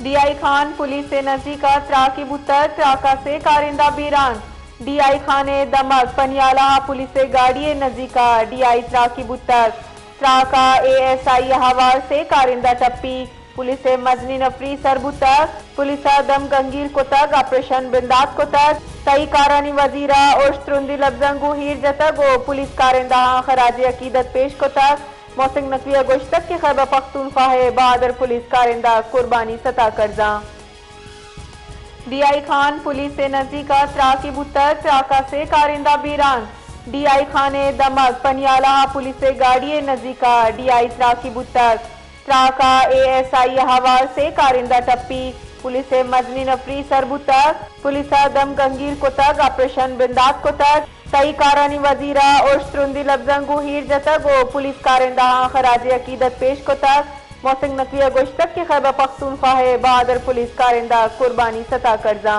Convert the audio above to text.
DI Khan police से नजदीका त्राकी बुतर त्राका से कारिंदा बीरान। डीआई खाने दमक पनियाला पुलिस से गाड़ी नजदीका डीआई त्राकी बुतर त्राका एएसआई हवार से कारिंदा टप्पी। पुलिस से मजनी नफरी सरबुतक पुलिस दम गंगीर को तक ऑपरेशन बिंदास को तक तई कारानी वजीरा ओश्तरुंदी लफ्जंगू हीर जतक ओ पुलिस कारिंदा खराज अकीदत पेश को तक मौसिंग नकलिया गोश्तक के खैबर पख्तूनख्वा है बहादुर पुलिस कारिंदा कुर्बानी सता करजा। डीआई खान पुलिस से नजदीका त्राकी बुतर त्राका से कारिंदा बीरान। डीआई खाने दमक पनियाला पुलिस से गाड़ी नजदीका डीआई त्राकी बुतर त्राका एएसआई हवार से कारिंदा टप्पी। पुलिस से मजनी नफरी सरबुतक पुलिस दम गंगीर को तक ऑपरेशन बिंदास को तक तई कारानी वजीरा ओश्तरुंदी लफ्जंगू हीर जतक ओ पुलिस कारिंदा खराज अकीदत पेश को तक मौसिंग नकलिया गोश्तक के खैबर पख्तूनख्वा है बहादुर पुलिस कारिंदा कुर्बानी सता करजा।